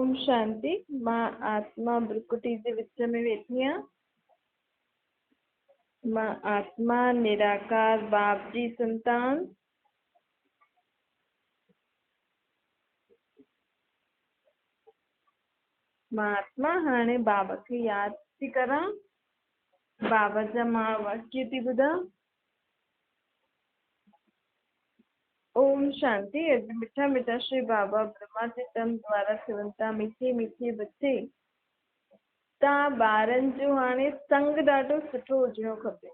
ओम शांति। मां आत्मा ब्रुकुटी जे विच में वेठी आहियां। मां आत्मा निराकार बाप जी संतान। मां आत्मा हाणे बाबा खे यादि थी करां। बाबा जा मां वाक्य थी ॿुधां। ओम शांति। अॼु मिठा मिठा श्री बाबा ब्रह्मा जे तन द्वारा थियनि था मीठे मीठे बच्चे। तव्हां ॿारनि जो हाणे संग ॾाढो सुठो हुजणो खपे।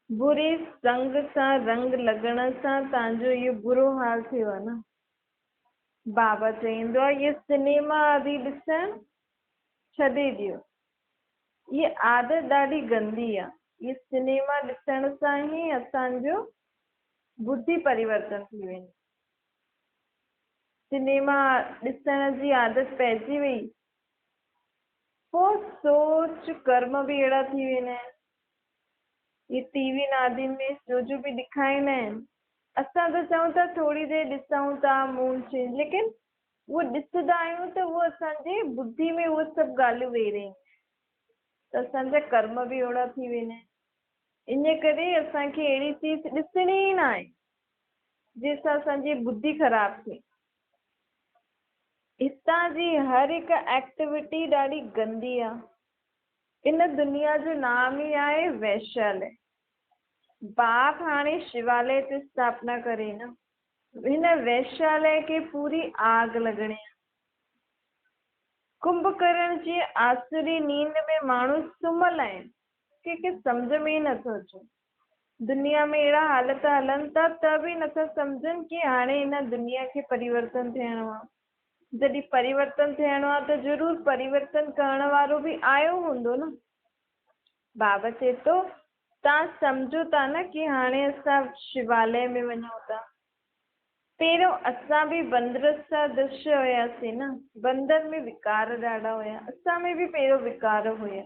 बुरे संग सां रंग लॻण सां तव्हांजो इहो बुरो हाल थियो आहे न। बाबा चईंदो आहे इहे सिनेमा आदि ॾिसण छॾे ॾियो। ये आदत ॾाढी गंदी आहे। ये सिनेमा ॾिसण सां ई असांजो बुद्धि परिवर्तन थी वेंदी। सिनेमा ॾिसण जी आदत पइजी वई पोइ सोच कर्म बि अहिड़ा थी वेंदा आहिनि। ये टीवी आदि में जो बि ॾेखारींदा आहिनि, असां त चऊं था थोरी देरि ॾिसूं था मूड चेंज, लेकिन उहो ॾिसंदा आहियूं त उहो असांजे बुद्धि में उहे सभु ॻाल्हियूं वेही रहियूं त असांजा कर्म बि ओड़ा थी वेंदा आहिनि। इन करे असांखे अहिड़ी चीज ॾिसणी ई न आहे जंहिंसां असांजी बुद्धि ख़राब थिए। हितां जी हर हिकु एक्टिविटी ॾाढी गंदी आहे। इन दुनिया जो नाम ई आहे वैश्यालय। बाप हाणे शिवालय ते स्थापना करे न, हिन वैश्यालय खे पूरी आग लॻणी आहे। कुंभकर्ण जी आसुरी नींद में माण्हू सुम्हल आहिनि, कंहिंखे सम्झ में ई नथो अचे। दुनिया में अहिड़ा हालत हलनि था त बि नथा सम्झनि कि हाणे हिन दुनिया खे परिवर्तन थियणो आहे। जॾहिं परिवर्तन थियणो आहे त ज़रूरु परिवर्तन करण वारो बि आयो हूंदो न। बाबा चए थो तव्हां सम्झो था न कि हाणे असां शिवालय में वञूं था। पहिरियों असां बि बंदर सदृश हुयासीं न। बंदर में विकार ॾाढा हुया, असां में बि पहिरियों विकार हुया,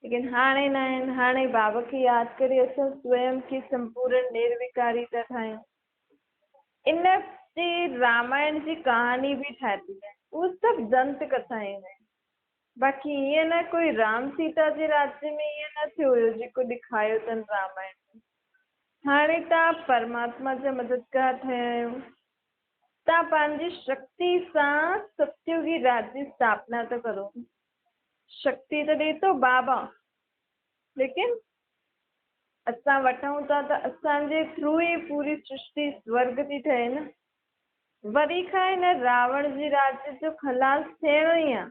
लेकिन हाणे न आहिनि। हाणे बाबा खे यादि करे असां स्वयं खे संपूर्ण निर्विकारी था ठाहियूं। इन ते रामायण जी कहानी बि ठाही आहे, उहे सभु दंत कथाऊं आहिनि। बाक़ी ईअं न कोई राम सीता जे राज्य में ईअं न थियो हुयो जेको ॾेखारियो अथनि रामायण में। हाणे तव्हां परमात्मा जा मददगार ठहिया आहियो। तव्हां पंहिंजी शक्ति सां सतयुगी राज्य जी स्थापना था करो। शक्ति त ॾे थो बाबा, लेकिन असां वठूं था त असांजे थ्रू ई पूरी सृष्टि स्वर्ग थी ठहे न। वरी खां हिन रावण जी राज्य जो खलास थियणो ई आहे।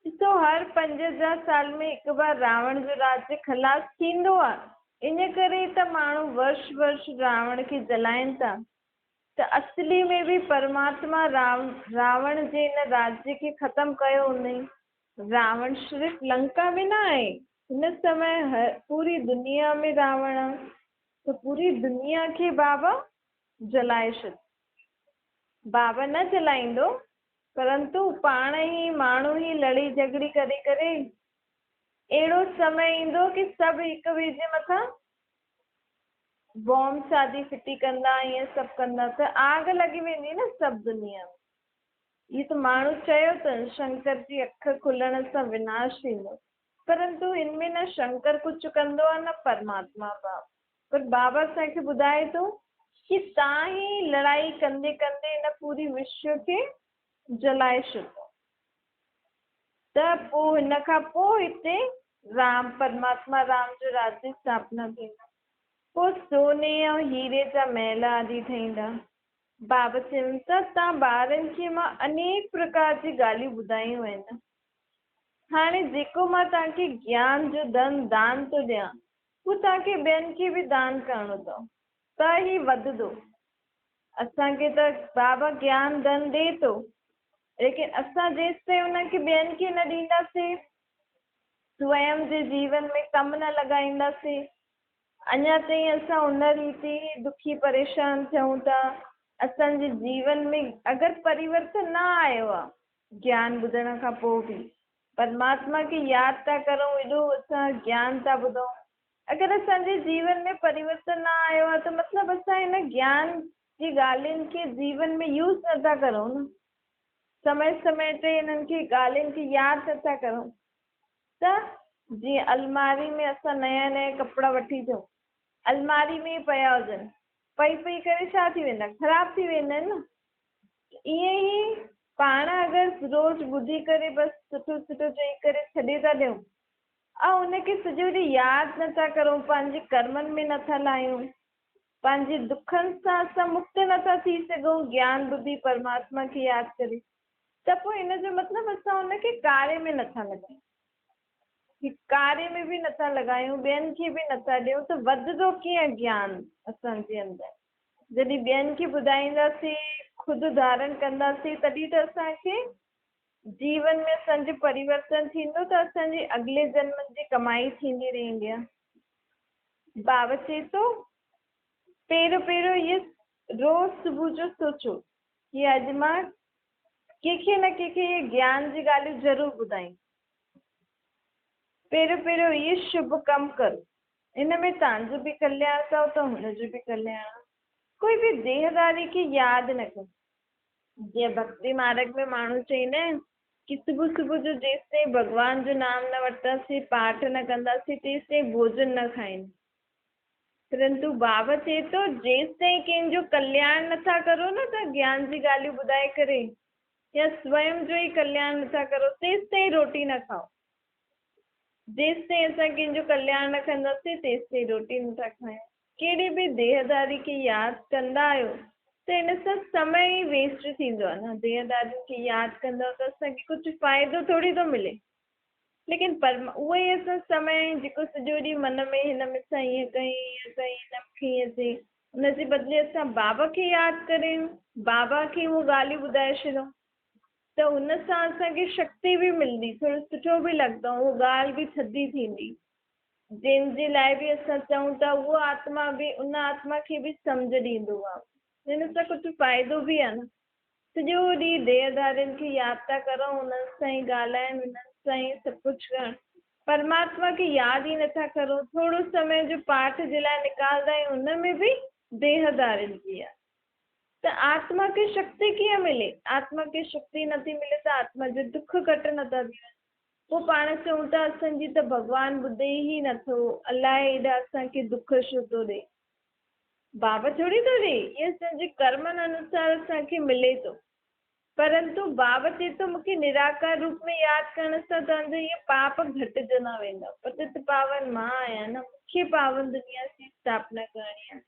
ॾिसो हर 5,000 साल में हिकु बार रावण जो राज्य खलास थींदो आहे। इन करे त माण्हू वर्ष वर्ष रावण खे जलाइनि था। त असली में बि परमात्मा रावण जे हिन राज्य खे ख़तमु कयो हुनई। रावण सिर्फ़ु लंका में न आहे, हिन समय पूरी दुनिया में रावण आहे। त पूरी दुनिया खे बाबा जलाए छॾ। बाबा न जलाईंदो, परंतु पाण ई माण्हू ई लड़ी झगड़ी करे करे अहिड़ो समय ईंदो कि सभु हिक ॿिए जे मथां बॉम्ब शादी फिटी कंदा, ईअं सभु कंदा त आग लॻी वेंदी न सभु दुनिया में। इहो त माण्हू चयो अथनि शंकर जी अख खुलण सां विनाश थींदो, परंतु इनमें न शंकर कुझु कंदो आहे न परमात्मा बाप। पर बाबा असांखे ॿुधाए थो कि तव्हां ई लड़ाई कंदे कंदे हिन पूरी विश्व खे जलाए छॾो। त पोइ हिन खां पोइ हिते परमात्मा राम जो राज्य स्थापना थींदा। पोइ सोने ऐं हीरे जा महल आदि ठहींदा। बाबा चवनि था तव्हां ॿारनि खे मां अनेक प्रकार जी ॻाल्हियूं ॿुधायूं आहिनि। हाणे जेको मां तव्हांखे ज्ञान जो दान थो ॾियां, उहो तव्हांखे ॿियनि खे बि दान करणो अथव त ई वधंदो। असांखे त बाबा ज्ञान धन ॾे थो, लेकिन असां जेसि ताईं हुनखे ॿियनि खे न ॾींदासीं, स्वयं जे जीवन में कमु न लॻाईंदासीं, अञा ताईं असां हुन रीति दुखी परेशान थियूं था। असांजे जीवन में अगरि परिवर्तन न आयो आहे ज्ञान ॿुधण खां पोइ बि, परमात्मा खे यादि था करूं, एॾो असां ज्ञान था ॿुधूं, अगरि असांजे जीवन में परिवर्तन न आयो आहे त मतिलबु असां हिन ज्ञान जी ॻाल्हियुनि खे जीवन में यूज़ नथा करूं न। समय समय ते इन्हनि खे ॻाल्हियुनि खे यादि नथा करूं त जीअं अलमारी में असां नया नया कपिड़ा वठी अचूं, अलमारी में ई पिया हुजनि, पई पई करे छा थी वेंदा, ख़राब थी वेंदा आहिनि न। ईअं ई पाण अगरि रोज़ ॿुधी करे बसि सुठो सुठो चई करे छॾे था ॾियूं ऐं हुनखे सॼो ॾींहुं यादि नथा करूं, पंहिंजे कर्मनि में नथा लाहियूं, पंहिंजे दुखनि सां असां मुक्त नथा थी सघूं ज्ञान ॿुधी परमात्मा खे यादि करे, त पोइ हिन जो मतिलबु असां हुनखे कार्य में नथा लॻायूं। कार्य में बि नथा लॻायूं, ॿियनि खे बि नथा ॾियूं, त वधंदो कीअं ज्ञान असांजे अंदरि? जॾहिं ॿियनि खे ॿुधाईंदासीं, ख़ुदि धारण कंदासीं, तॾहिं त असांखे जीवन में असांजो परिवर्तन थींदो, त असांजी अॻिले जन्म जी कमाई थींदी रहंदी आहे। बाबा चए थो पहिरियों पहिरियों इहे रोज़ सुबुह जो सोचो कि अॼु मां कंहिंखे न कंहिंखे इहे ज्ञान जी ॻाल्हियूं ज़रूरु ॿुधायूं। पहिरियों पहिरियों इहे शुभ कमु करो, इन में तव्हांजो बि कल्याण अथव त हुनजो बि कल्याण आहे। कोई बि देहदारी खे यादि न करो। जीअं भक्ति मार्ग में माण्हू चईंदा आहिनि कि सुबुह सुबुह जो जेसिताईं भॻवान जो नाम न वरितासीं, पाठ न कंदासीं, तेसिताईं भोजन न खाईंदा। परंतु बाबा चए थो जेसिताईं कंहिंजो कल्याण नथा करो न, त ज्ञान जी ॻाल्हियूं ॿुधाए करे या स्वयं जो ई कल्याण नथा करो, तेसिताईं रोटी न खाओ। जेसिताईं असां कंहिंजो कल्याण न कंदासीं, तेसिताईं रोटी नथा खायूं। कहिड़ी बि देहदारी खे यादि कंदा आहियो त हिन सां समय ई वेस्ट थींदो आहे न। देहदारियुनि खे यादि कंदव त असांखे कुझु फ़ाइदो थोरी थो मिले, लेकिन उहो ई असां समय जेको सॼो ॾींहुं मन में हिन में असां ईअं कई ईअं कई, हिन मूंखे ईअं चई, हुनजे बदिले असां बाबा खे यादि करियूं, बाबा खे उहो ॻाल्हियूं ॿुधाए छॾियूं, त हुन सां असांखे शक्ति बि मिलंदी, थोरो सुठो बि लॻंदो, उहो ॻाल्हि बि थधी थींदी। जंहिंजे लाइ बि असां चऊं था उहो आत्मा बि उन आत्मा खे बि सम्झ ॾींदो आहे। हिन सां कुझु फ़ाइदो बि आहे न। सॼो ॾींहुं देहदारियुनि खे यादि था करूं, हुननि सां ई ॻाल्हाइनि, हुननि सां ई सभु कुझु करणु, परमात्मा खे यादि ई नथा करूं। थोरो समय जो पाठ जे लाइ निकालंदा आहियूं, हुन में बि देहदारियुनि की आहे, त आत्मा खे शक्ति कीअं मिले? आत्मा खे शक्ति नथी मिले त आत्मा जो दुख घटि नथा थी वञे। पोइ पाण चऊं था असांजी त भॻवानु ॿुधे ई नथो, अलाए हेॾा असांखे दुख छो थो ॾे। बाबा थोरी थो ॾे, इहे असांजे कर्मनि अनुसार असांखे मिले थो। परंतु बाबा चए थो मूंखे निराकार रूप में यादि करण सां तव्हांजा इहे पाप घटिजंदा वेंदा। पतित पावन मां आहियां न, मूंखे पावन दुनिया जी स्थापना करणी आहे।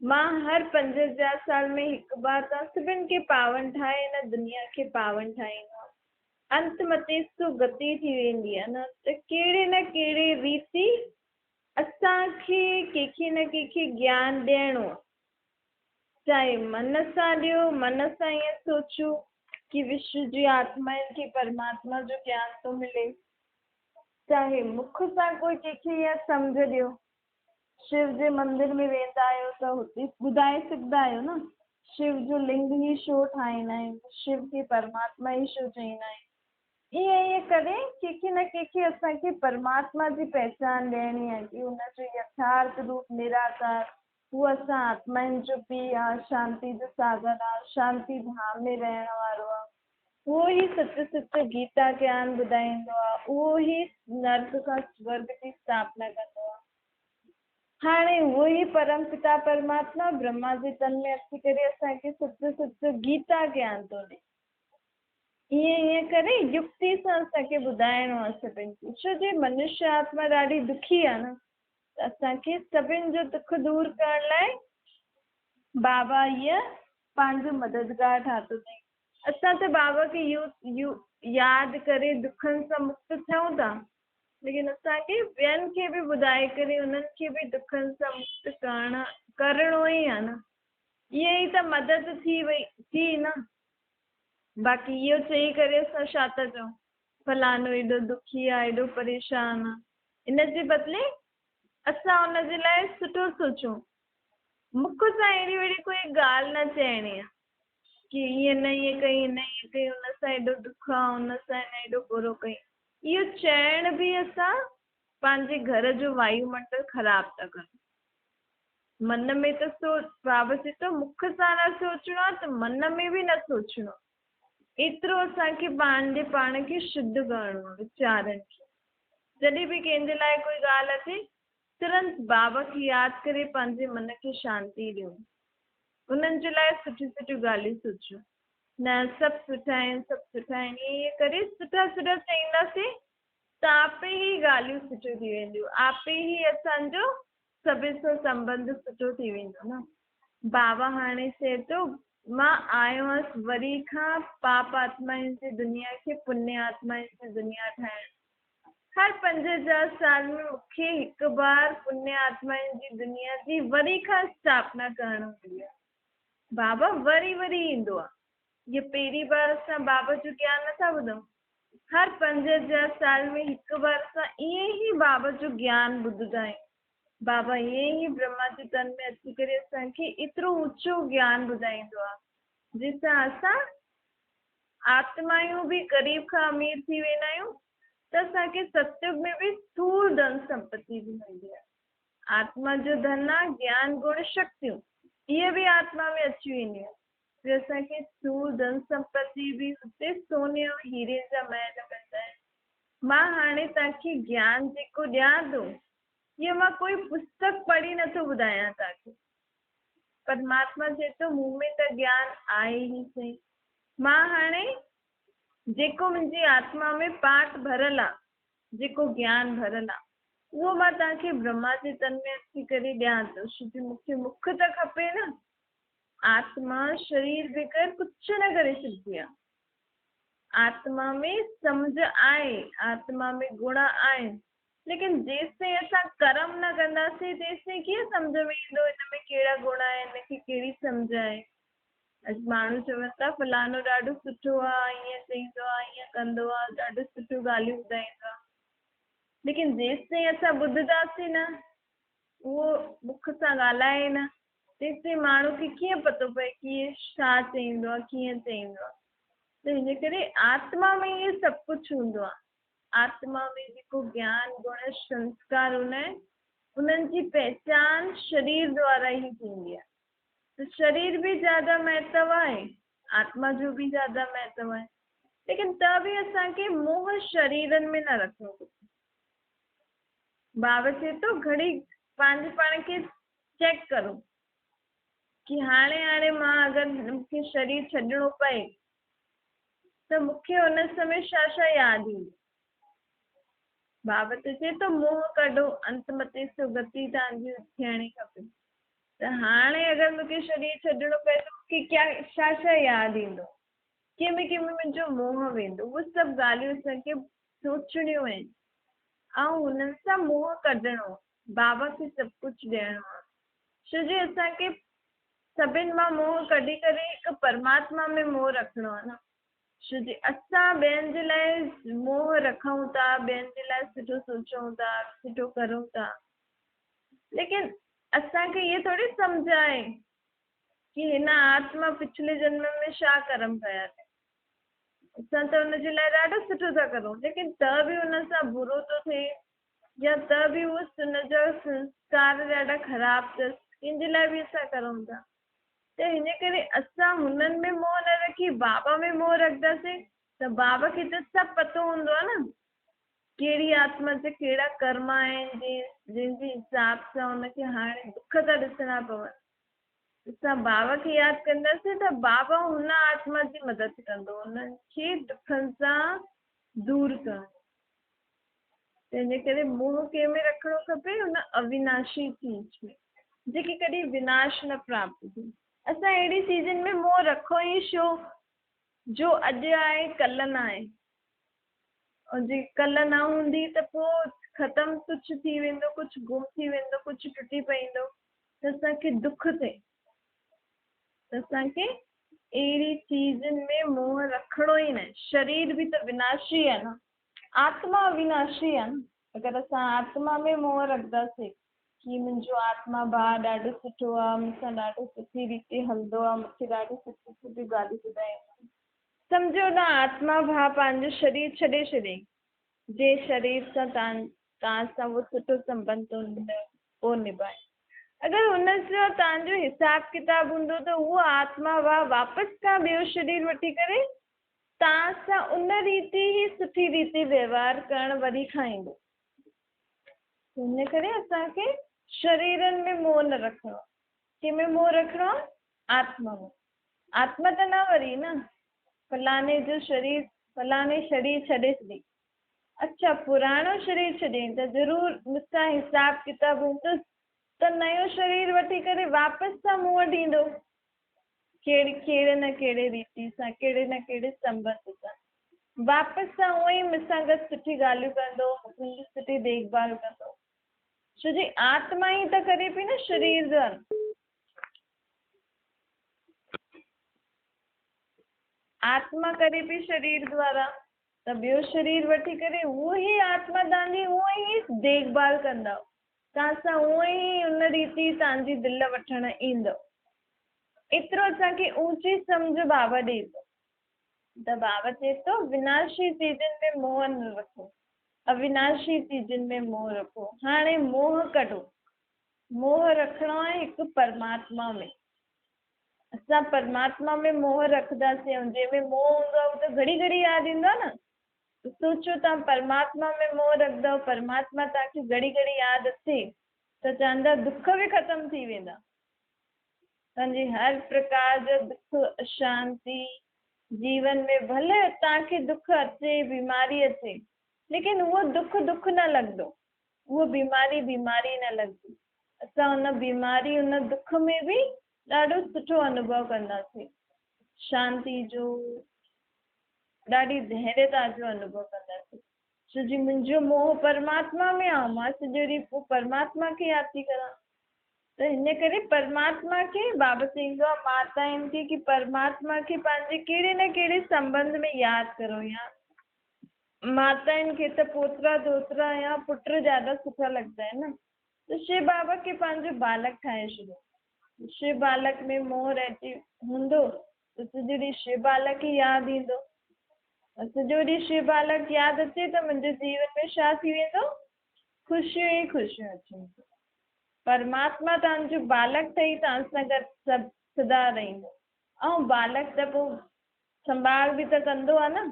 मां हर 5000 साल में हिकु बार तव्हां सभिनि खे पावन ठाहे हिन दुनिया खे पावन ठाहींदो आहे। अंत मतेस्तु गति थी वेंदी आहे न, त कहिड़े न कहिड़े रीति असांखे कंहिंखे न कंहिंखे ज्ञान ॾियणो आहे। चाहे मन सां ॾियो, मन सां ईअं सोचो कि विश्व जी आत्माउनि खे परमात्मा जो ज्ञान थो मिले, चाहे मुख सां कोई कंहिंखे ईअं सम्झ ॾियो। शिव जे मंदिर में वेंदा आहियो त हुते ॿुधाए सघंदा आहियो न, शिव जो लिंग ई छो ठाहींदा आहियूं, शिव खे परमात्मा ई छो चईंदा आहियूं। ईअं ईअं करे कंहिंखे न कंहिंखे असांखे परमात्मा जी पहचान ॾियणी आहे कि हुनजो यथार्थ रूप निराकार, उहो असां आत्माउनि जो पीउ आहे, शांति जो सागर आहे, शांति धाम में रहण वारो आहे। उहो ई सच सच गीता ज्ञान ॿुधाईंदो आहे, उहो ई नर्क खां स्वर्ग जी स्थापना कंदो आहे। हाणे उहो ई परम पिता परमात्मा ब्रह्मा जे तन में अची करे असांखे सच सच गीता ज्ञान थो ॾे। ईअं ईअं करे युक्ति सां असांखे ॿुधाइणो आहे सभिनि खे, छो जे मनुष्य आत्मा ॾाढी दुखी आहे न, त असांखे सभिनि जो दुख दूर करण लाइ बाबा ईअं पंहिंजो मददगार ठातो अथई। असां त बाबा खे यादि करे दुखनि सां मुक्त थियूं था, लेकिन असांखे ॿियनि खे बि ॿुधाए करे उन्हनि खे बि दुखनि सां मुक्त करणो ई आहे न। ईअं ई त मदद थी न। बाक़ी इहो चई करे असां छा था चऊं, फलानो एॾो दुखी आहे, एॾो परेशान आहे। इन जे बदिले असां हुनजे लाइ सुठो सोचूं, मुख सां अहिड़ी वहिड़ी कोई ॻाल्हि न चइणी आहे कि ईअं न ईअं कई, हिन ईअं कई, हुन सां एॾो दुख आहे, हुन सां एॾो बुरो कई। इहो चइण बि असां पंहिंजे घर जो वायुमंडल ख़राबु था करूं। मन में त बाबा चए थो मुख सां न सोचणो आहे त मन में बि न सोचणो। एतिरो असांखे पाण खे शुद्ध करणो आहे वीचारनि खे। जॾहिं बि कंहिंजे लाइ कोई ॻाल्हि अचे तुरंत बाबा खे यादि करे पंहिंजे मन खे शांती ॾियो, उन्हनि जे लाइ सुठियूं सुठियूं ॻाल्हियूं सोचियो। न सभु सुठा आहिनि, सभु सुठा आहिनि, ईअं करे सुठा सुठा चईंदासीं त आपे ई ॻाल्हियूं सुठियूं थी वेंदियूं, आपे ई असांजो सभिनि सां संबंध सुठो थी वेंदो न। बाबा हाणे चए थो मां आयो हुअसि वरी खां पाप आत्माउनि जी दुनिया खे पुण्य आत्माउनि जी दुनिया ठाहिण। हर 5000 साल में मूंखे हिकु बार पुण्य आत्माउनि जी दुनिया जी वरी खां स्थापना करणु हूंदी आहे। बाबा वरी वरी ईंदो आहे, ये पहिरीं बार असां बाबा जो ज्ञान नथा ॿुधूं। हर 5000 साल में हिकु बार असां ईअं ई बाबा जो ज्ञान ॿुधंदा आहियूं। बाबा ईअं ई ब्रह्मा जे तन में अची करे असांखे एतिरो ऊचो ज्ञान ॿुधाईंदो आहे जंहिंसां असां आत्मायूं बि ग़रीब खां अमीर थी वेंदा आहियूं, त असांखे सत्युग में बि स्थूल धन संपत्ति बि मिलंदी आहे। आत्मा जो धन आहे ज्ञान गुण शक्तियूं, इहे बि आत्मा में अची वेंदियूं आहिनि। फिर असांखे स्थूल धन संपत्ति बि हुते सोने ऐं हीरे जा महल मिलंदा आहिनि। मां हाणे तव्हांखे ज्ञान जेको ॾियां थो, इहो मां कोई पुस्तक पढ़ी नथो ॿुधायां तव्हांखे। परमात्मा चए थो मूं में त ज्ञान आहे ई सही। मां हाणे जेको मुंहिंजी आत्मा में पाठ भरियल आहे, जेको ज्ञान भरियल आहे, उहो मां तव्हांखे ब्रह्मा जे तन में अची करे ॾियां थो। छोकी मूंखे मुख त खपे न। आत्मा शरीर बग़ैर कुझु न करे सघंदी आहे। आत्मा में सम्झ आहे, आत्मा में गुण आहिनि, लेकिन जेसिताईं असां कर्म न कंदासीं तेसिताईं कीअं सम्झ में ईंदो हिन में कहिड़ा गुण आहिनि, हिनखे कहिड़ी सम्झ आहे। अॼु माण्हू चवनि था फलाणो ॾाढो सुठो आहे, ईअं चईंदो आहे, ईअं कंदो आहे, ॾाढो सुठियूं ॻाल्हियूं ॿुधाईंदो आहे, लेकिन जेसिताईं असां ॿुधंदासीं न, उहो मुख सां ॻाल्हाए न, तेसिताईं माण्हू खे कीअं पतो पए कि इहे छा चईंदो आहे, कीअं चईंदो आहे। त हिन करे आत्मा में इहे सभु कुझु हूंदो आहे। आत्मा में जेको ज्ञान गुण संस्कार हूंदा आहिनि, उन्हनि जी पहचान शरीर द्वारा ई थींदी आहे। तो शरीर भी ज़्यादा महत्व आहे, आत्मा जो भी ज़्यादा महत्व आहे, लेकिन त बि असांखे मोह शरीरनि में न रखिणो घुरिजे। बाबा चए थो घड़ी पंहिंजे पाण खे चेक करो कि हाणे मां अगरि मूंखे शरीर छॾिणो पए त मूंखे हुन समय छा छा यादि ईंदी। बाबा त चए थो मोह कढो, अंत मते सुगति तव्हांजी थियणी खपे। त हाणे अगरि मूंखे शरीर छॾिणो पए त मूंखे छा छा यादि ईंदो, कंहिंमें मुंहिंजो मोह वेंदो, उहे सभु ॻाल्हियूं असांखे सोचणियूं आहिनि ऐं हुननि सां मोह कढणो, बाबा खे सभु कुझु ॾियणो आहे। छो जो असांखे सभिनि मां मोह कढी करे हिकु परमात्मा में मोह रखिणो आहे न। छो जो असां ॿियनि जे लाइ मोह रखूं था, ॿियनि जे लाइ सुठो सोचूं था, सुठो करूं था, लेकिन असांखे इहे थोरी सम्झ आहे कि हिन आत्मा पिछले जन्म में छा कर्म कया अथई। असां त हुनजे लाइ ॾाढो सुठो था करूं, लेकिन त बि हुन सां बुरो थो थिए, या त बि हुनजा संस्कार ॾाढा ख़राबु अथसि, कंहिंजे लाइ बि असां करूं था। त हिन करे असां हुननि में मोह न रखी बाबा में मोह रखंदासीं त बाबा खे त सभु पतो हूंदो आहे न, कहिड़ी आत्मा जा कहिड़ा कर्म आहिनि जंहिंजे हिसाब सां हुनखे हाणे दुख था ॾिसणा पवनि। असां बाबा खे यादि कंदासीं त बाबा हुन आत्मा जी मदद कंदो, हुननि खे दुखनि सां दूरि करणो। त हिन करे मोह कंहिंमें रखिणो खपे, हुन अविनाशी चीज में जेकी कॾहिं विनाश न प्राप्त थी। असां अहिड़ी चीजनि में मोह रखो ई छो जो अॼु आहे कल्ह न आहे, ऐं जे कल्ह न हूंदी त पोइ ख़तमु कुझु थी वेंदो, कुझु गुम थी वेंदो, कुझु टुटी पवंदो त असांखे दुख थिए। त असांखे अहिड़ी चीजनि में मोह रखिणो ई न। शरीर बि त विनाशी आहे न, आत्मा अविनाशी आहे न। अगरि असां आत्मा में मोह रखंदासीं कि मुंहिंजो आत्मा भाउ ॾाढो सुठो आहे, मूंसां ॾाढो सुठी रीति हलंदो आहे, मूंखे ॾाढी सुठी सुठी ॻाल्हियूं ॿुधाईंदो, सम्झो न आत्मा भाउ पंहिंजो शरीर छॾे छॾे, जे शरीर सां तव्हां सां उहो सुठो संबंध पोइ निभाए। अगरि हुन सां तव्हांजो हिसाब किताब हूंदो त उहो आत्मा भाउ वापसि खां ॿियो शरीर वठी करे तव्हां सां उन रीति ई सुठी रीति व्यवहार करणु वरी खां ईंदो। हिन करे असांखे शरीरनि में मोह न रखिणो आहे। कंहिंमें मोह रखिणो आहे? आत्मा में। आत्मा त न वरी न फलाने जो शरीर, फलाने शरीर छॾे छॾी। अच्छा, पुराणो शरीर छॾे त ज़रूर मूंसां हिसाब किताब हूंदुसि त नयो शरीर वठी करे वापसि सां मूं वटि ईंदो, कहिड़े न कहिड़े रीति सां, कहिड़े न कहिड़े संबंध सां वापसि सां उहो ई मूंसां गॾु सुठी ॻाल्हियूं कंदो, मुंहिंजी सुठी देखभाल कंदो। छो जी आत्मा ई त करे पई न शरीर जा। आत्मा करे पई शरीर द्वारा, त ॿियो शरीर वठी करे उहो ई आत्मा तव्हांजी उहो ई देखभाल कंदव, तव्हां सां उहो ई उन रीति तव्हांजी दिलि वठणु ईंदव। एतिरो असांखे ऊची सम्झ बाबा ॾिए थो। त बाबा चए थो विनाशी चीजनि में मोह न रखो, अविनाशी चीजनि में मोह रखो। हाणे मोह कढो। मोह रखिणो आहे हिकु परमात्मा में। असां परमात्मा में मोह रखंदासीं, ऐं जंहिंमें मोह हूंदो आहे उहो त घड़ी घड़ी यादि ईंदो आहे न। त सोचो तव्हां परमात्मा में मोह रखंदव, परमात्मा तव्हांखे घड़ी घड़ी यादि अचे त तव्हांजा दुख बि ख़तमु थी वेंदा। तव्हांजी हर प्रकार जो दुख, अशांति जीवन में भले तव्हांखे दुख अचे, बीमारी अचे, लेकिन उहो दुख दुख न लॻंदो, उहो बीमारी बीमारी न लॻंदी। असां हुन बीमारी हुन दुख में बि ॾाढो सुठो अनुभव कंदासीं, शांति जो, ॾाढी धैर्यता जो अनुभव कंदासीं। छो जी मुंहिंजो मोह परमात्मा में आहे, मां सॼो ॾींहुं पोइ परमात्मा खे यादि थी करां। त हिन करे परमात्मा खे बाबा चईंदो आहे माताउनि खे कि परमात्मा खे पंहिंजे कहिड़े न कहिड़े संबंध में यादि करो। या माताउनि खे त पोतरा दोतरा या पुट ज्यादा सुठा लॻंदा आहिनि न, त शिव बाबा खे पंहिंजो बालक ठाहे छॾियो। शिव बालक में मोह रहती हूंदो त सॼो ॾींहुं शिव बालक खे यादि ईंदो। सॼो ॾींहुं शिव बालक यादि अचे त मुंहिंजे जीवन में छा थी वेंदो? ख़ुशियूं ई ख़ुशियूं अची वेंदियूं। परमात्मा तव्हांजो बालक ठही तव्हां सां गॾु सभु सदा रहंदो, ऐं बालक त पोइ संभाल बि त कंदो आहे न।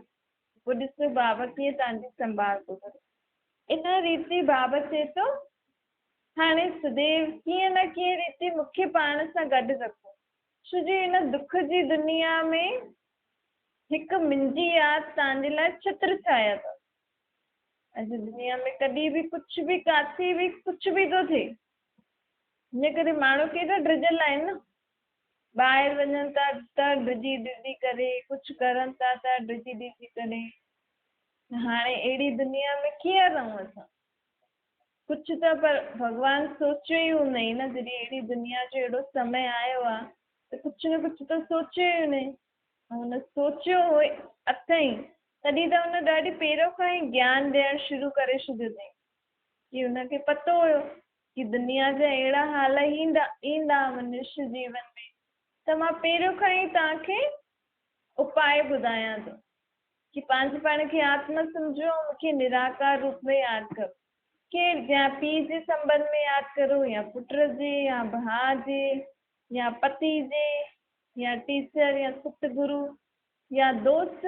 पोइ ॾिसो बाबा कीअं तव्हांजी संभाल थो करे। इन रीति बाबा चए थो हाणे सदैव कीअं न कीअं रीति मूंखे पाण सां गॾु रखो। छो जी हिन दुख जी दुनिया में हिकु मुंहिंजी यादि तव्हांजे लाइ छत्र छाया अथव। अॼु दुनिया में कॾहिं बि कुझु बि काथे बि कुझु बि थो थिए, हिन करे माण्हू केॾा ड्रिजल आहिनि न। ॿाहिरि वञनि था त ड्रिजी ड्रिजी करे, कुझु करनि था त ड्रिजी ड्रिजी करे। हाणे अहिड़ी दुनिया में कीअं रहूं असां? कुझु त पर भॻवानु सोचियो ई हूंदई न, जॾहिं अहिड़ी दुनिया जो अहिड़ो समय आयो आहे त कुझु न कुझु त सोचियो ई हूंदई। हुन सोचियो हुई अथई तॾहिं त हुन ॾाढी पहिरियों खां ई ज्ञान ॾियणु शुरू करे छॾियो अथई कि हुनखे पतो हुयो कि दुनिया जा अहिड़ा हाल ईंदा मनुष्य जीवन में, त मां पहिरियों खां ई तव्हांखे उपाय ॿुधायां थो कि पंहिंजे पाण खे आत्मा सम्झो ऐं मूंखे निराकार रूप में यादि करो। केरु या पीउ जे संबंध में यादि करो, या पुट जे, या भाउ जे, या पति जे, या टीचर, या सतगुरु, या दोस्त,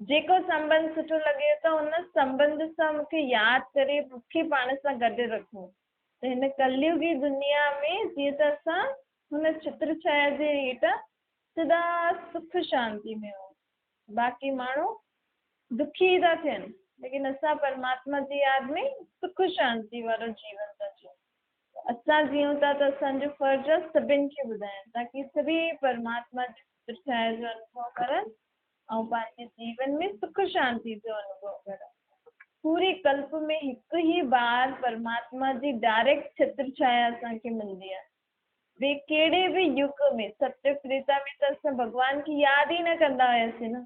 जेको संबंध सुठो लॻे त हुन संबंध सां मूंखे यादि करे मूंखे पाण सां गॾु रखो। त हिन कलयुगी दुनिया में जीअं त असां हुन छत्र छाया जे हेठि सदा सुख शांति में हो। बाक़ी माण्हू दुखी था थियनि, लेकिन असां परमात्मा जी यादि में सुख शांति वारो जीवन था जियूं। असां जियूं था त असांजो फर्ज़ु आहे सभिनि खे ॿुधाइणु, ताकी सभी परमात्मा जी छत्र छाया जो अनुभव करनि ऐं पंहिंजे जीवन में सुख शांति जो अनुभव करनि। पूरी कल्प में हिकु ई बार परमात्मा जी डायरेक्ट छत्र छाया असांखे मिलंदी आहे। ॿिए कहिड़े बि युग में, सत्य त्रेता में त असां भॻवान खे यादि ई न कंदा हुआसीं न।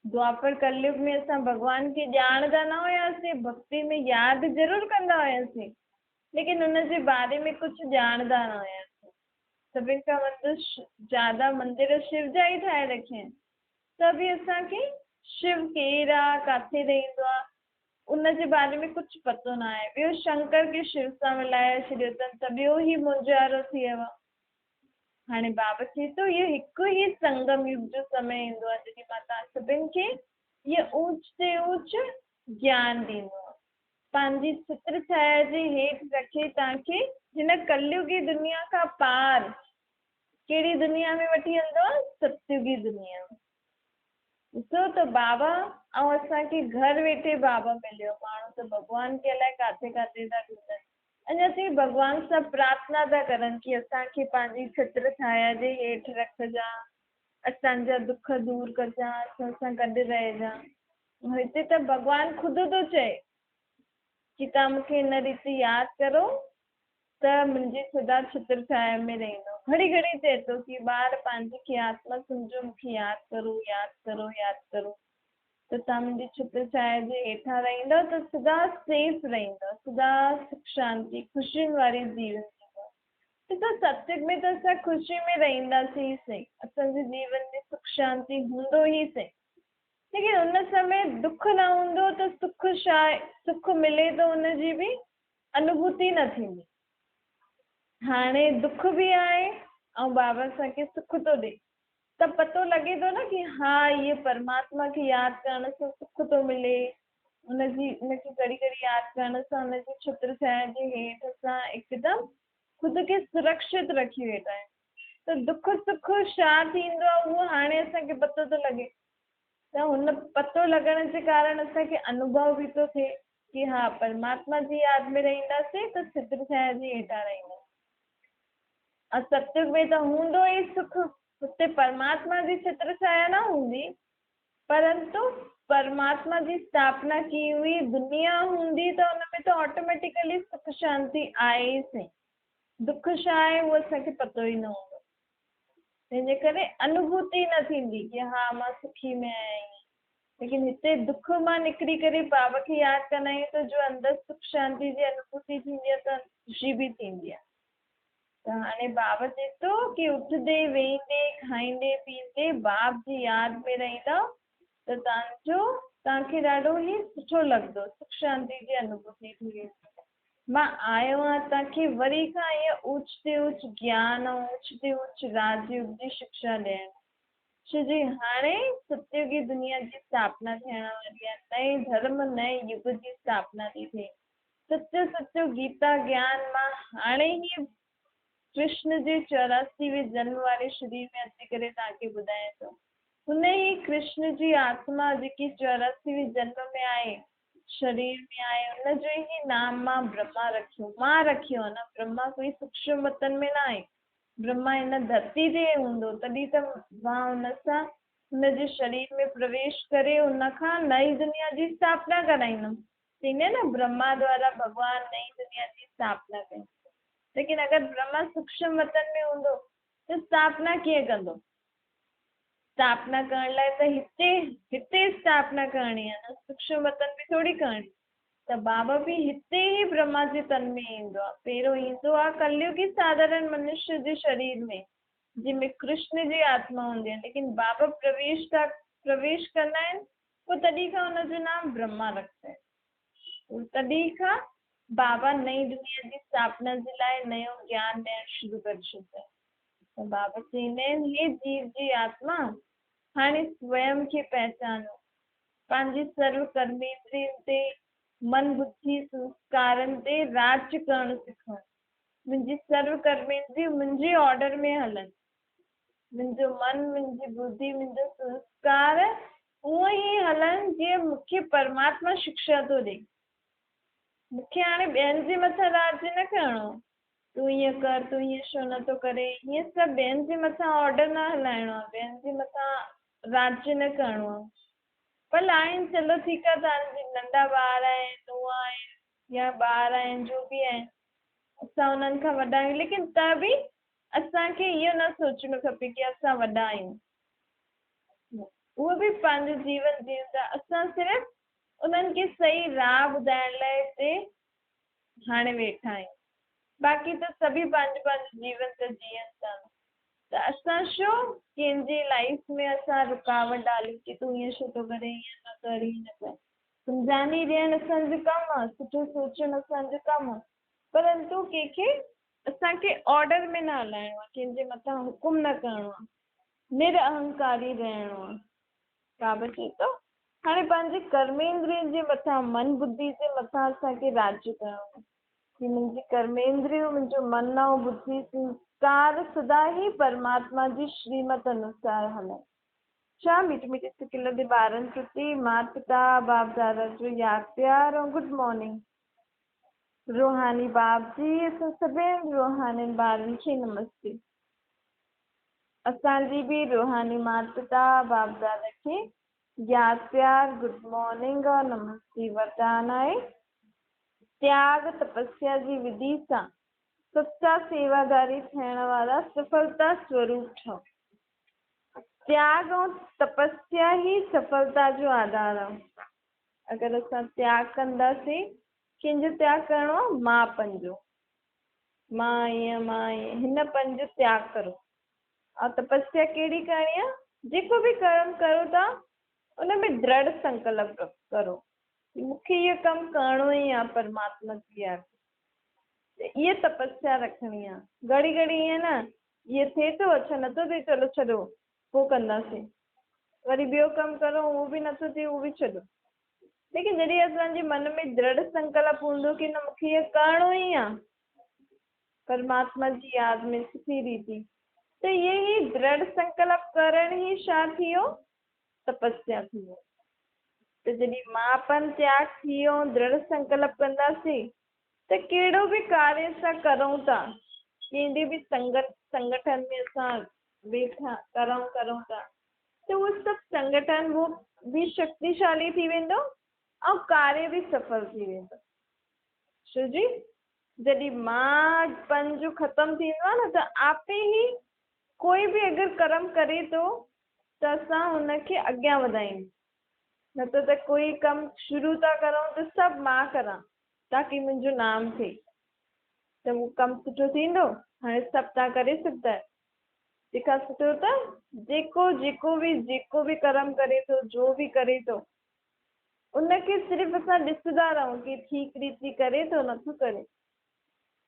द्वापर कलयुग में असां भॻवान खे ॼाणंदा न हुआसीं, भक्ति में यादि ज़रूरु कंदा हुआसीं, लेकिन हुनजे बारे में कुझु ॼाणंदा न हुआसीं। सभिनि खां वधि ज्यादा मंदिर शिव जा ई ठाहे रखिया आहिनि, त बि असांखे शिव केरु आहे, किथे रहंदो आहे, उनजे बारे में कुझु पतो न आहे। ॿियो शंकर खे शिव सां मिलाए छॾियो अथनि त ॿियो ई मुंहिंजारो थी वियो आहे। हाणे बाबा चए थो इहो हिकु ई संगम युग जो समय ईंदो आहे जॾहिं मां तव्हां सभिनि खे इहो ऊच ते ऊच ज्ञान ॾींदो आहे, पंहिंजी छित्र छाया जे हेठि रखे तव्हांखे हिन कलयुगी दुनिया खां पार कहिड़ी दुनिया में वठी हलंदो आहे, सतयुगी दुनिया में। ॾिसो त बाबा ऐं असांखे घर वेठे बाबा मिलियो, माण्हू त भॻवान खे अलाए किथे किथे था ढूंढनि, अञा ताईं भॻवान सां प्रार्थना था करनि कि असांखे पंहिंजी छित्र छाया जे हेठि रखिजां, असांजा दुख दूर कजां, असां सां गॾु रहिजां। हिते त भॻवान ख़ुदि थो चए कि तव्हां मूंखे हिन रीति यादि करो त मुंहिंजी सदा छित्र छाया में रहंदो। घड़ी घड़ी चए थो कि ॿार पंहिंजी खे आत्मा सम्झो, मूंखे यादि करो यादि करो यादि करो, त तव्हां मुंहिंजी छित्र छाया जे हेठां रहंदव त सदा सेफ रहंदव, सदा सुख शांति ख़ुशियुनि वारी जीवन जींदव। ॾिसो सत्संग में त असां ख़ुशी में रहंदासीं ई सही, असांजे जीवन में सुख शांति हूंदो ई सही, लेकिन उन समय दुख न हूंदो त सुख छा आहे, सुख मिले थो उनजी बि अनुभूति न थींदी। हाणे दुख बि आहे ऐं बाबा असांखे सुख थो ॾे त पतो लॻे थो न कि हा इहे परमात्मा खे यादि करण सां सुख थो मिले, उनखे घड़ी घड़ी यादि करण सां उनजी छित्र छाया जे हेठि असां हिकदमि ख़ुदि खे सुरक्षित रखी वेठा आहियूं। त दुख सुख छा थींदो आहे उहो हाणे असांखे पतो थो लॻे, त हुन पतो लॻण जे कारण असांखे अनुभव बि थो थिए कि हा परमात्मा जी यादि में रहंदासीं त छित्र छाया जे हेठां रहंदासीं। सत्युग में त हूंदो ई सुख, हुते परमात्मा जी छित्र छाया न हूंदी, परंतु परमात्मा जी स्थापना की हुई दुनिया हूंदी त हुनमें त ऑटोमेटिकली सुख शांति आहे ई सही। दुख छा आहे उहो असांखे पतो ई न हूंदो, तंहिंजे करे अनुभूति न थींदी कि हा मां सुखी में आहियां। लेकिन हिते दुख मां निकिरी करे बाबा खे यादि कंदा आहियूं त जो अंदरि सुख शांति जी अनुभूति थींदी आहे त ख़ुशी बि थींदी आहे। त हाणे बाबा चए थो कि उथंदे वेहंदे खाईंदे पीअंदे बाप जी यादि में रहंदव त तव्हांखे ॾाढो ई सुठो लॻंदो, सुख शांति जी अनुभूति थी वेंदी। मां आयो आहियां तव्हांखे वरी खां इहो ऊच ते ऊच ज्ञान ऐं ऊच ते ऊच राजयोग जी शिक्षा ॾियण, छो जी हाणे सतयुगी दुनिया जी स्थापना थियण वारी आहे, नए धर्म नए युग जी स्थापना थी थिए। सचो सचो गीता ज्ञान मां हाणे ई कृष्ण जे 84वें जन्म वारे शरीर में अची करे तव्हांखे ॿुधायां थो। हुन ई कृष्ण जी आत्मा जेकी 84वें जन्म में आहे, शरीर में आहे, हुनजो ई नाम मां ब्रह्मा रखियो, मां रखियो आहे न। ब्रह्मा कोई सूक्ष्म वतन में न आहे, ब्रह्मा हिन धरती ते हूंदो, तॾहिं त मां हुन सां हुनजे शरीर में प्रवेश करे हुनखां नई दुनिया जी स्थापना कराईंदमि। थींदे न ब्रह्मा द्वारा भॻवान नई दुनिया जी स्थापना कई। लेकिन अगरि ब्रह्मा सूक्ष्म वतन में हूंदो त स्थापना कीअं कंदो? स्थापना करण लाइ त हिते स्थापना करणी आहे न, सूक्ष्म वतन में थोरी करणी। त बाबा बि हिते ई ब्रह्मा जे तन में ईंदो आहे, पहिरियों ईंदो आहे कलयुगी साधारण मनुष्य जे शरीर में जंहिंमें कृष्ण जी आत्मा हूंदी आहे, लेकिन बाबा प्रवेश कंदा आहिनि, पोइ तॾहिं खां हुनजो नाम ब्रह्मा रखंदा आहिनि। तॾहिं खां बाबा नई दुनिया जी स्थापना जे लाइ नयो ज्ञान ॾियणु शुरू करे छॾींदा आहिनि। त बाबा चवंदा आहिनि हे जीव जी आत्मा, हाणे स्वयं खे पहचानो, पंहिंजी सर्व कर्मेंद्रियनि ते मन बुद्धि संस्कारनि ते राज करणु सिखो। मुंहिंजी सर्व कर्मेंद्रिय मुंहिंजे ऑर्डर में हलनि, मुंहिंजो मन, मुंहिंजी बुद्धि, मुंहिंजो संस्कार उअं ई हलनि जीअं मूंखे परमात्मा शिक्षा थो ॾे। मूंखे हाणे ॿियनि जे मथां राज न करिणो, तूं ईअं कर, तूं ईअं छो नथो करे, हीअं सभु ॿियनि जे मथां ऑर्डर न हलाइणो आहे, ॿियनि जे मथां राज्य न करिणो आहे। भले आहिनि, चलो ठीकु आहे, तव्हांजी नंढा ॿार आहिनि, नूंहं आहिनि या ॿार आहिनि, जो बि आहिनि, असां हुननि खां वॾा आहियूं, लेकिन त बि असांखे इहो न सोचणो खपे कि असां वॾा आहियूं। उहे बि पंहिंजो जीवन जीवन था, असां सिर्फ़ु उन्हनि खे सही राह ॿुधाइण लाइ हिते हाणे वेठा आहियूं। बाक़ी त सभी पंहिंजो पंहिंजो जीवन त जीअनि था, त असां छो कंहिंजी लाइफ में असां रुकावट डालियूं कि तूं ईअं छो थो करे, ईअं न कर, ईअं न कर। सम्झानी ॾियणु असांजो कमु आहे, सुठो सोचणु असांजो कमु आहे, परंतु कंहिंखे असांखे ऑर्डर में न हलाइणो आहे, कंहिंजे मथां हुकुम न करिणो आहे, निरअहंकारी रहणो आहे। बाबा चए थो हाणे पंहिंजे कर्मेंद्रियनि जे मथां, मन बुद्धि जे मथां असांखे राज्य करिणो आहे कि मुंहिंजी कर्मेंद्रियूं, मुंहिंजो मन ऐं बुद्धि संस्कार सदा ही परमात्मा जी श्रीमत अनुसार हलनि। छा मीठी मीठी सिक जे ॿारनि प्रति माता पिता बाप दादा जो यादि प्यार ऐं गुड मॉर्निंग। रूहानी बाप जी असां सभिनी रूहानी ॿारनि खे नमस्ते। असांजी बि रूहानी माता पिता बाप दादा खे यादि प्यार गुड मॉर्निंग और नमस्ते। वरदान आहे त्याग तपस्या जी विधि सां सच्चा सेवादारी थियण वारा सफलता स्वरूप ठहो। त्याग ऐं तपस्या ही सफलता जो आधार आहे। अगरि असां त्याग कंदासीं, कंहिंजो त्याग करिणो आहे? मांपन जो। मां ईअं हिन पन जो त्याग करो। और तपस्या कहिड़ी करणी आहे? जेको बि कर्म करो था उन में दृढ़ संकल्प करो कि मूंखे इहो कमु करिणो ई आहे परमात्मा जी आज्ञा। इहा तपस्या रखणी आहे। घड़ी घड़ी ईअं न, इहो थिए थो, अच्छा नथो थिए, चलो छॾो पोइ कंदासीं। वरी ॿियो कमु करो, उहो बि नथो थिए, उहो बि छॾो। लेकिन जॾहिं असांजे मन में दृढ़ संकल्प हूंदो कि न मूंखे इहो करिणो ई आहे परमात्मा जी यादि में सुठी रीति, त इहे ई दृढ़ संकल्प करण ही छा थी वियो? तपस्या थी वियो। त जॾहिं मांपन त्याग थी वियो, दृढ़ संकल्प कंदासीं त कहिड़ो बि कार्य असां करूं था, कंहिंजे बि संगठन में असां वेठा करूं था, त उहो सभु संगठन वो भी शक्तिशाली थी वेंदो ऐं कार्य बि सफल थी वेंदो। छो जी जॾहिं मांपन जो ख़तमु थींदो आहे न, त आपे ई कोई बि अगरि कर्म करे थो त असां हुनखे अॻियां वधायूं। न त कोई कमु शुरू था करूं त सभु मां करां ताकी मुंहिंजो नाम थिए, त उहो कमु सुठो थींदो? हाणे सभु तव्हां करे सघंदा आहियो? तंहिंखां सुठो त जेको बि कर्म करे थो, जो बि करे थो, उनखे सिर्फ़ु असां ॾिसंदा रहूं कि ठीकु रीति करे थो नथो करे।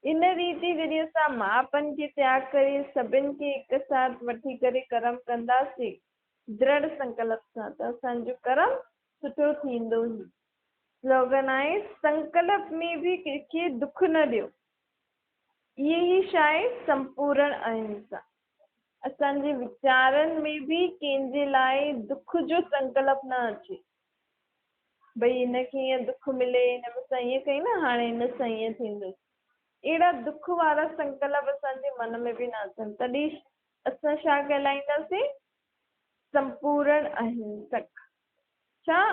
इन रीति जॾहिं असां मांपन खे त्याग करे सभिनि खे हिकु साथ वठी करे कर्म कंदासीं दृढ़ संकल्प सां, त असांजो कर्म सुठो थींदो ई। स्लोगन आहे संकल्प में बि कंहिंखे दुख न ॾियो। इहे ई छा आहे? संपूर्ण अहिंसा। असांजे वीचारनि में बि कंहिंजे लाइ दुख जो संकल्प न अचे, भई हिनखे ईअं दुख मिले, हिन में असां ईअं कयूं न, हाणे हिन सां ईअं थींदो। अहिड़ा दुख वारा संकल्प असांजे मन में बि न अचनि, तॾहिं असां छा कहलाईंदासीं? संपूर्ण अहिंसक। छा?